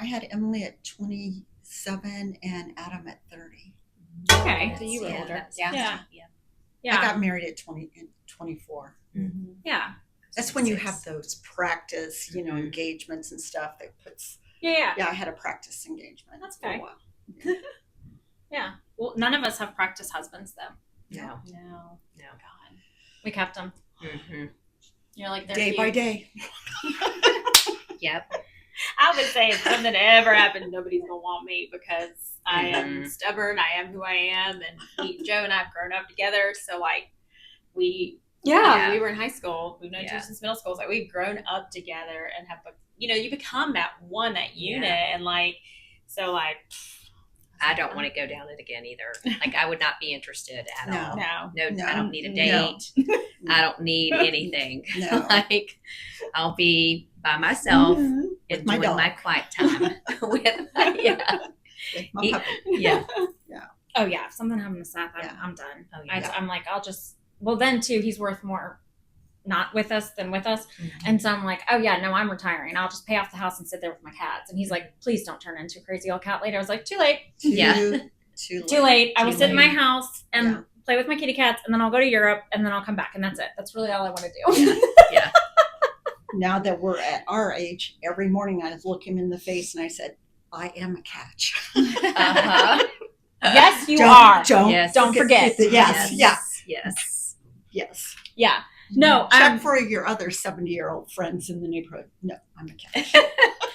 had Emily at 27 and Adam at 30. okay, so you were Yeah, older. that's- Yeah. Yeah. Yeah. Yeah. I got married at 24. Yeah. That's when you have those practice, engagements and stuff that puts. Yeah. Yeah, I had a practice engagement. That's for a okay. while. Yeah. Well, none of us have practice husbands though. No. No. No. God. We kept them. Mm-hmm. You're like Day by day. Yep. I would say if something ever happened, nobody's gonna want me because I am Mhm. stubborn. I am who I am, and Joe and I have grown up together. So like we Yeah. we were in high school. We've known each Yeah. other since middle school. So like we've grown up together and have you become that unit, and like so like I don't want to go down it again either. Like I would not be interested at No. all. no. No, No. I don't need a No. date. I don't need anything. No. Like I'll be by myself, Mhm. With my enjoying dog. my quiet time with yeah. With my He- puppy. Yeah. Oh yeah. If something happened to Seth, Yeah. I'm done. Oh, yeah. I'm like, well then too, he's worth more not with us than with us. And so I'm like, oh yeah, no, I'm retiring. I'll just pay off the house and sit there with my cats. And he's like, please don't turn into a crazy old cat lady. I was like, too late. Too late. I will sit in my house and play with my kitty cats, and then I'll go to Europe, and then I'll come back, and that's it. That's really all I want to do. Yeah. Now that we're at our age, every morning I look him in the face and I said, I am a catch. Uh-huh. Yes, you are. Don't forget. Yes. Yeah. No, check for your other 70-year-old friends in the neighborhood. No, I'm a catch.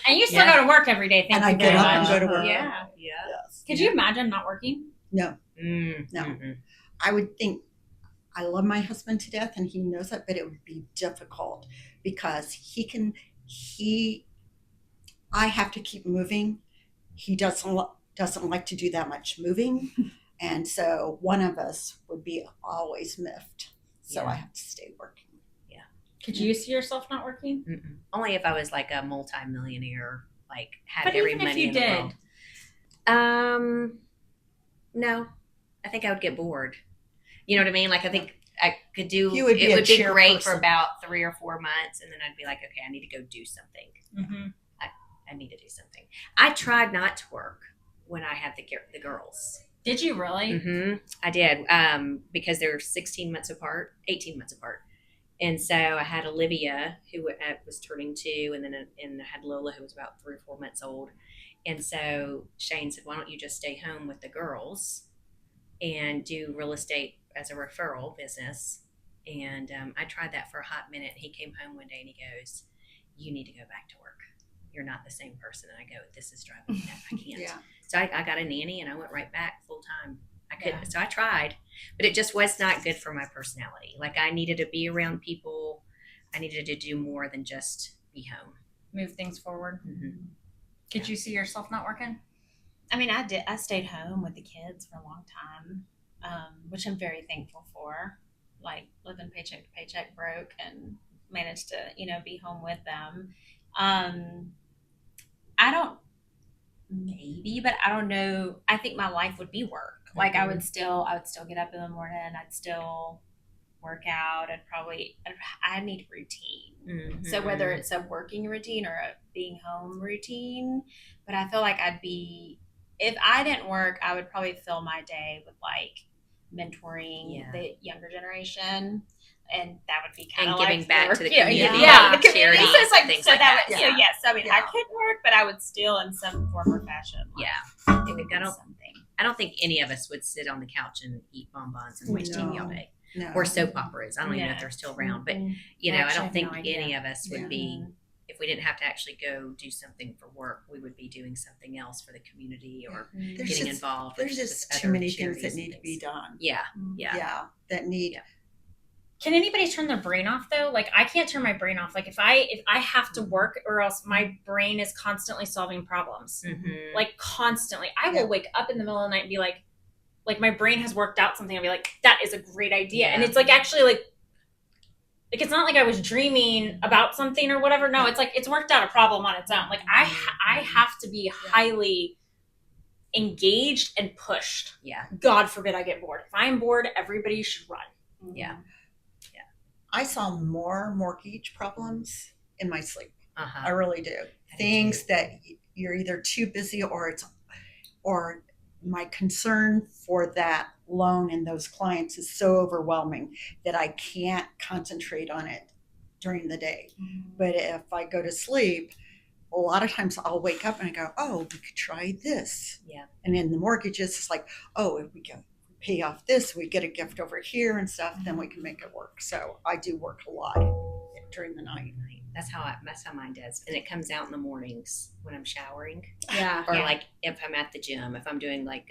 And you still go to work every day. And I get up and go to work. Yeah. Yes. Could you imagine not working? No. No. I would think, I love my husband to death and he knows that, but it would be difficult because I have to keep moving. He doesn't like to do that much moving. And so one of us would be always miffed. So I have to stay working. Yeah. Could you see yourself not working? Mm-mm. Only if I was like a multi-millionaire, like had but every even money if you in did. the world. No, I think I would get bored. You know what I mean? Like I think I could do. You would be it would be cheer great person. for about 3 or 4 months, and then I'd be like, okay, I need to go do something. Mm-hmm. I need to do something. I tried not to work when I had the girls. Did you really? Mm-hmm. I did, because they're 18 months apart. And so I had Olivia, who was turning 2, and I had Lola, who was about 3 or 4 months old. And so Shane said, why don't you just stay home with the girls and do real estate as a referral business? And I tried that for a hot minute. He came home one day and he goes, you need to go back to work. You're not the same person. And I go, this is driving me nuts. I can't. Yeah. So I got a nanny and I went right back full time. I couldn't. So I tried, but it just was not good for my personality. Like I needed to be around people. I needed to do more than just be home. Move things forward. Mm-hmm. Could you see yourself not working? I mean, I did. I stayed home with the kids for a long time, which I'm very thankful for. Like living paycheck to paycheck, broke, and managed to, be home with them. I don't, maybe, but I don't know. I think my life would be work. Like I would still get up in the morning. I'd still work out. I need routine. Mm-hmm. So whether it's a working routine or a being home routine, but I feel like if I didn't work, I would probably fill my day with like mentoring the younger generation. And that would be kind of like giving back to the community. community, Charity, so it's like things so like that. that. So yes, I mean I could work, but I would still in some form or fashion. I don't think any of us would sit on the couch and eat bonbons and watch TV all day. No. Or soap operas. I don't even know if they're still around, but I don't think any of us would be. If we didn't have to actually go do something for work, we would be doing something else for the community or getting involved. There's just too many things that need to be done. Yeah. That need. Can anybody turn their brain off though? Like I can't turn my brain off. Like if I have to work, or else my brain is constantly solving problems. Mm-hmm. Like constantly. I will wake up in the middle of the night and be like my brain has worked out something. I'll be like, that is a great idea. And it's like actually like it's not like I was dreaming about something or whatever. No, it's like it's worked out a problem on its own. Like I have to be highly engaged and pushed. Yeah. God forbid I get bored. If I'm bored, everybody should run. Yeah. I saw more mortgage problems in my sleep. Uh-huh. I really do. Things that you're either too busy or my concern for that loan and those clients is so overwhelming that I can't concentrate on it during the day. Mm-hmm. But if I go to sleep, a lot of times I'll wake up and I go, oh, we could try this. Yeah. And in the mortgages, it's like, oh, if we pay off this, we get a gift over here and stuff, then we can make it work. So I do work a lot during the night. That's how mine does. And it comes out in the mornings when I'm showering. Yeah. Or like if I'm at the gym, if I'm doing like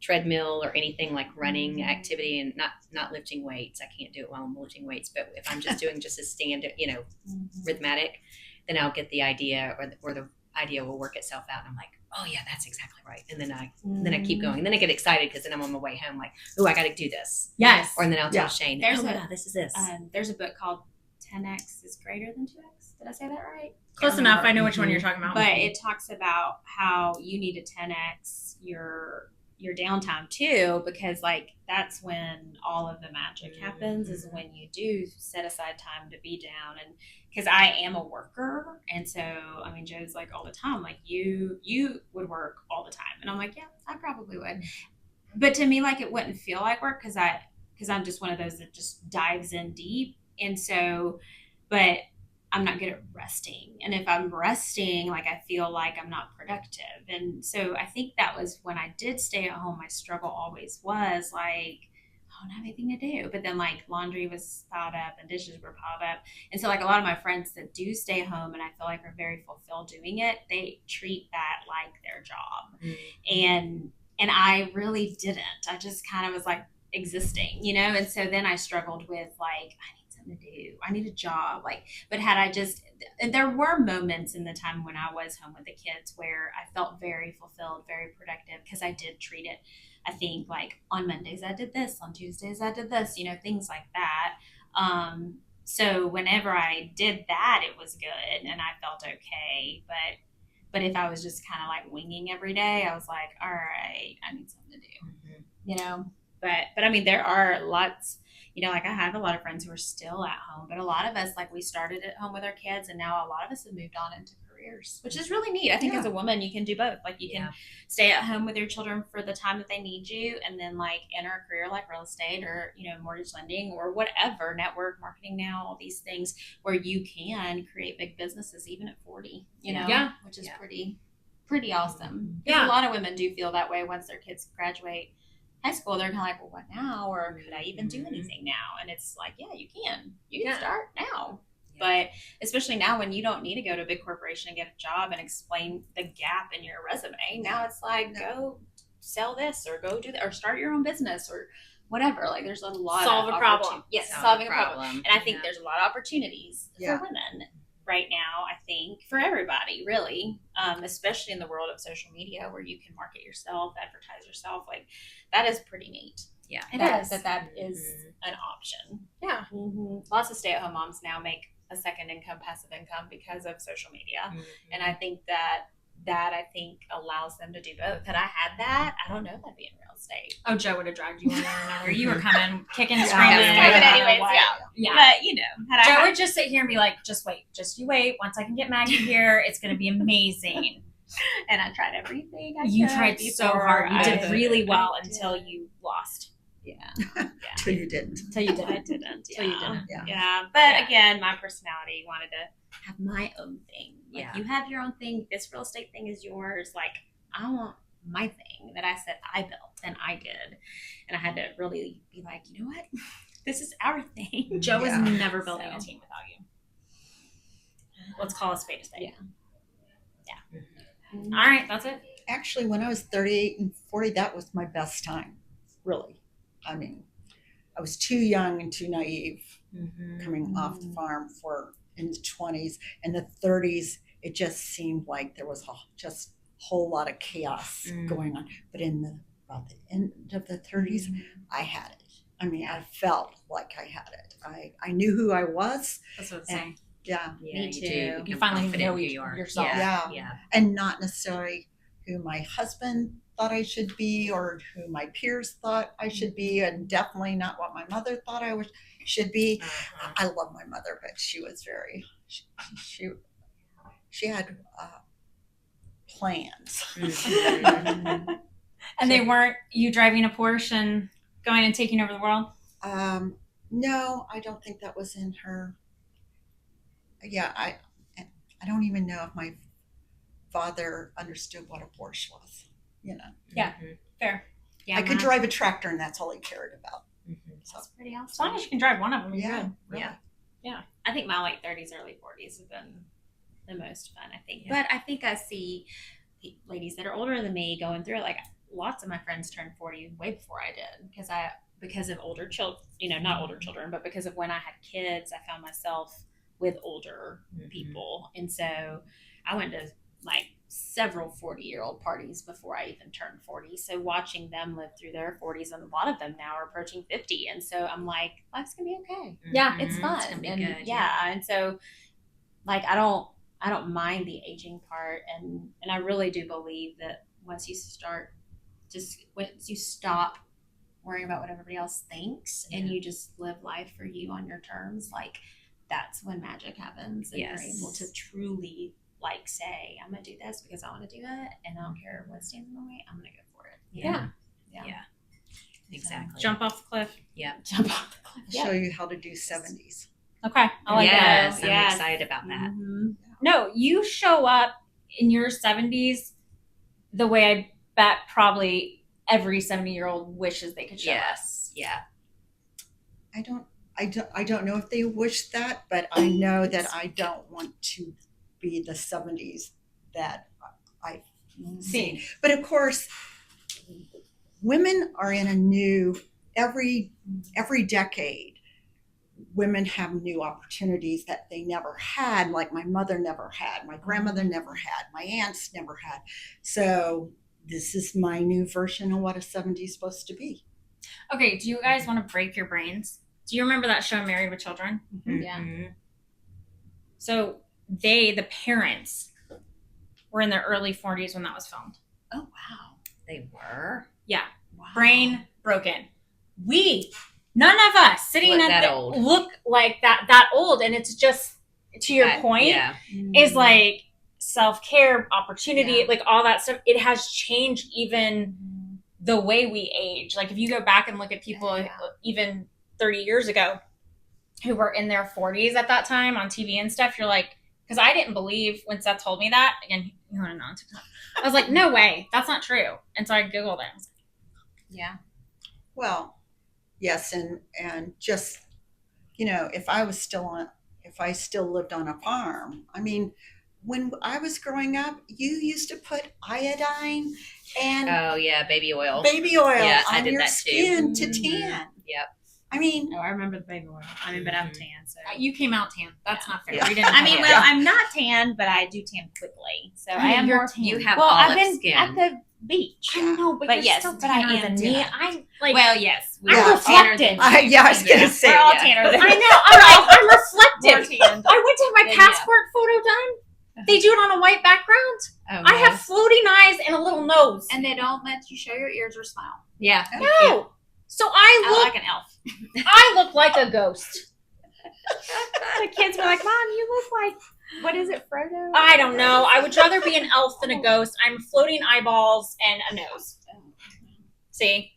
treadmill or anything like running activity and not lifting weights. I can't do it while I'm lifting weights, but if I'm just doing just a standard, rhythmic, then I'll get the idea or the idea will work itself out. And I'm like, oh yeah, that's exactly right. And then I keep going. And then I get excited because then I'm on my way home like, oh, I got to do this. Yes. Or then I'll tell Shane, this is this. There's a book called 10x is greater than 2x. Did I say that right? Close enough. I know which one you're talking about. But it talks about how you need to 10x your your downtime too, because like that's when all of the magic happens, is when you do set aside time to be down. And because I am a worker, and so I mean Joe's like all the time, like you would work all the time, and I'm like, yeah, I probably would, but to me like it wouldn't feel like work because I'm just one of those that just dives in deep. And so, but I'm not good at resting. And if I'm resting, like I feel like I'm not productive. And so I think that was when I did stay at home, my struggle always was like, I don't have anything to do. But then like laundry was piled up and dishes were piled up. And so like a lot of my friends that do stay home and I feel like are very fulfilled doing it, they treat that like their job. And I really didn't. I just kind of was like existing, you know? And so then I struggled with like, I need something to do. I need a job. Like, but had I just, there were moments in the time when I was home with the kids where I felt very fulfilled, very productive, because I did treat it, I think, like on Mondays I did this, on Tuesdays I did this, you know, things like that. So whenever I did that, it was good and I felt okay. But if I was just kind of like winging every day, I was like, all right, I need something to do, you know? But I mean, there are lots, you know, like I have a lot of friends who are still at home, but a lot of us, like we started at home with our kids and now a lot of us have moved on into careers, which is really neat. I think as a woman, you can do both. Like you can stay at home with your children for the time that they need you and then like enter a career like real estate or, you know, mortgage lending or whatever, network marketing now, all these things where you can create big businesses even at 40, you know, which is pretty awesome. Because a lot of women do feel that way once their kids graduate high school. They're kind of like, well, what now? Or could I even do anything now? And it's like, yeah, you can start now. But especially now when you don't need to go to a big corporation and get a job and explain the gap in your resume. Now it's like, go sell this or go do that or start your own business or whatever. Like there's a lot solve of a problem. Yes, solving a problem. And I think there's a lot of opportunities for women right now, I think, for everybody, really, especially in the world of social media where you can market yourself, advertise yourself. Like that is pretty neat. Yeah, That is an option. Yeah. Lots of stay-at-home moms now make a second income, passive income because of social media. And I think that I think allows them to do both. Had I had that, I don't know if I'd be in real estate. Oh, Joe would have dragged you in there. Remember, you were coming, kicking, I was screaming. coming anyways, Yeah. But you know, Joe would just sit here and be like, just you wait. Once I can get Maggie here, it's going to be amazing. And I tried everything. You tried so hard. You did really well until you lost. Till you didn't. Till you didn't. Till you didn't. But again, my personality wanted to have my own thing. Like you have your own thing. This real estate thing is yours. Like I want my thing that I said I built and I did. And I had to really be like, you know what? This is our thing. Joe was never building a team without you. Let's call a spade a spade. Yeah. All right, that's it. Actually, when I was 38 and 40, that was my best time, really. I mean, I was too young and too naive coming off the farm for in the 20s and the 30s. It just seemed like there was just a whole lot of chaos going on. But about the end of the 30s, I had it. I mean, I felt like I had it. I knew who I was. That's what I'm saying. Yeah. Me too. You finally know who you are. yourself. Yeah. And not necessarily who my husband thought I should be or who my peers thought I should be, and definitely not what my mother thought I should be. I love my mother, but she was very, she had plans. And they weren't you driving a Porsche and going and taking over the world? No, I don't think that was in her. Yeah, I don't even know if my father understood what a Porsche was, you know. Yeah, fair. Yeah, I could drive a tractor and that's all he cared about. So. That's pretty awesome. As long as you can drive one of them, you're good. Really. Yeah. I think my late 30s, early 40s have been the most fun, I think. But I think I see ladies that are older than me going through it. Like lots of my friends turned 40 way before I did because of older children, you know, not older children, but because of when I had kids, I found myself with older people. And so I went to like several 40-year-old parties before I even turned 40. So watching them live through their 40s, and a lot of them now are approaching 50. And so I'm like, life's gonna be okay. Yeah, it's fun. It's gonna be and good. And so like I don't mind the aging part, and I really do believe that once you start just once you stop worrying about what everybody else thinks and you just live life for you on your terms, like that's when magic happens, and you're able to truly like say, I'm gonna do this because I want to do it, and I don't care what stands in the way, I'm gonna go for it. Yeah. Exactly. Jump off the cliff. Yeah. Jump off the cliff. Show you how to do 70s. Okay. I like that. Yes, I'm excited about that. Mm-hmm. No, you show up in your 70s the way I bet probably every 70-year-old wishes they could show up. Yes. Yeah. I don't know if they wish that, but I know that I don't want to be the 70s that I've seen. But of course, women are in a new, every decade, women have new opportunities that they never had, like my mother never had, my grandmother never had, my aunts never had. So this is my new version of what a 70s is supposed to be. Okay, do you guys want to break your brains? Do you remember that show Married with Children? Mm-hmm. Yeah. So the parents were in their early 40s when that was filmed. Oh wow. They were. Yeah. Wow. Brain broken. None of us sitting Look at that the old. look like that old, and it's just to your point Yeah. is like self-care opportunity, Yeah. like all that stuff. It has changed even the way we age. Like if you go back and look at people even 30 years ago who were in their 40s at that time on TV and stuff, you're like, because I didn't believe when Seth told me that. Again, you want to know on TikTok. I was like, no way, that's not true. And so I Googled it. I was like, Yeah. Well, yes, and just, if I still lived on a farm, I mean, when I was growing up, you used to put iodine and Oh yeah, baby oil. baby oil Yeah, I on did your that too. skin to tan. Yep. I mean, Oh, I remember the baby oil. I mean, but I'm tan, so. you came out tan. That's not fair. Yeah. We didn't I mean, have well, that. I'm not tan, but I do tan quickly. So I am you're more tan. You have well, olive I've been skin. at the beach. I know, but, But you're yes, still but I tanner am than me. tan. I'm like, Well, yes. I'm Yeah. reflective. I was going to say, We're all yeah. tanner than I know. I'm reflective. More tanned. I went to have my Yeah, yeah. passport photo done. They do it on a white background. Oh, I have floating eyes and a little nose. And they don't let you show your ears or smile. Yeah. No. So I I look like an elf. I look like a ghost. The kids were like, Mom, you look like, what is it, Frodo? I don't know. I would rather be an elf than a ghost. I'm floating eyeballs and a nose. See?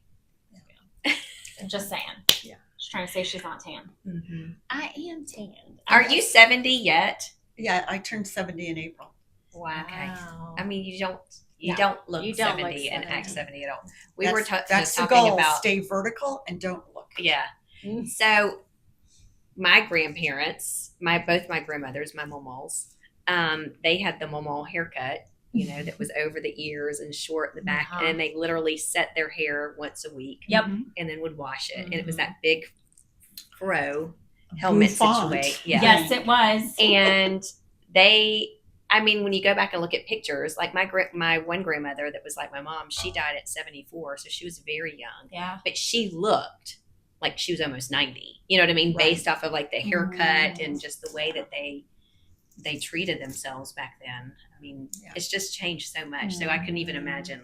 I'm just saying. Yeah. She's trying to say she's not tan. Mm-hmm. I am tanned. Are you 70 yet? Yeah, I turned 70 in April. Wow. Okay. I mean, you don't look You don't 70 look and act 70. 70 at all. We were That's just the talking goal. about Stay vertical and don't look. yeah. So my grandparents, both my grandmothers, my moms, they had the mom haircut, that was over the ears and short in the back, Uh-huh. and they literally set their hair once a week. Yep. And then would wash it, and it Mm-hmm. was that big fro helmet Bouffant. situation. Yeah. Yes, it was. And when you go back and look at pictures, like my one grandmother that was like my mom, she died at 74, so she was very young, Yeah. but she looked like she was almost 90. You know what I mean? Right. Based off of like the haircut and just the way that they treated themselves back then. I mean, Yeah. it's just changed so much. So I couldn't even imagine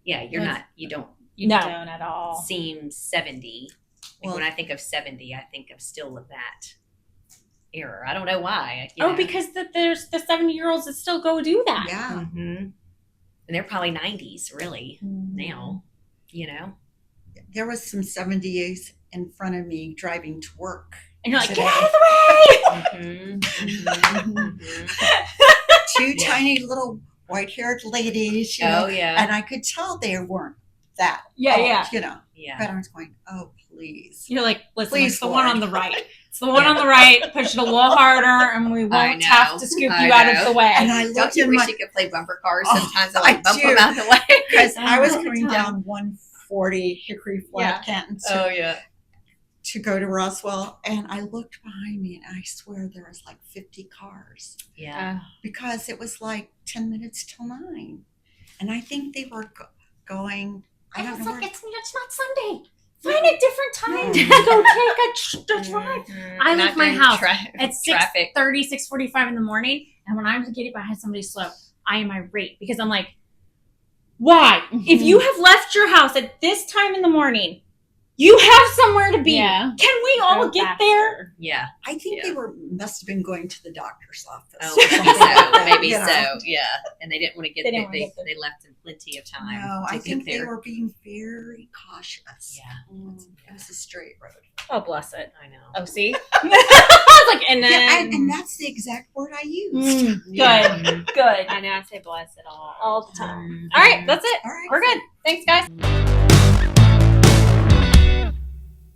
you don't No. Don't at all. seem 70. Like Well- when I think of 70, I think of still of that era. I don't know why. Because there's the 70-year-olds that still go do that. Yeah. Mm-hmm. And they're probably 90s really Mm-hmm. now, There was some 70s in front of me driving to work. And you're like, Today. get out of the way! Mhm, mhm, mhm. Two Yeah. tiny little white-haired ladies, Oh yeah. and I could tell they weren't that Yeah, old, yeah. Yeah. But I was going, oh, please. You're like, listen, Please, it's the one Lord. on the right. It's the one on the right. Push it a little harder, and we won't know, have to scoop I you out of know. the way. And I Don't looked you in wish my, you could play bumper cars Oh, sometimes and I bump do. them out of the way? because I was all the coming time. down 140 Hickory Flat, Canton, yeah. to go to Roswell, and I looked behind me, and I swear there was like 50 cars Yeah. because it was like 10 minutes till 9, and I think they were going. I And don't it's know. like, Where, it's not Sunday. Find a different time to No. go take a drive. Mhm. I Not leave my during house tra- At traffic. 6:30, 6:45 in the morning, and when I'm getting behind somebody slow, I am irate because I'm like, Why? If you have left your house at this time in the morning, you have somewhere to be. Yeah. Can we all Go get faster. there? Yeah. I think they must have been going to the doctor's office. Oh, or maybe something so. like that, Maybe you know. so. Yeah. And they didn't want to get They there. didn't wanna get there. They left in plenty of time. No, to I think get they there. were being very cautious. Yeah. It was a straight road. Oh, bless it. I know. Oh, see? I was like, and then. Yeah, and that's the exact word I used. Good. Good. I know I say bless it all. All the time. Mm. All right, that's it. All right. We're good. Thanks, guys.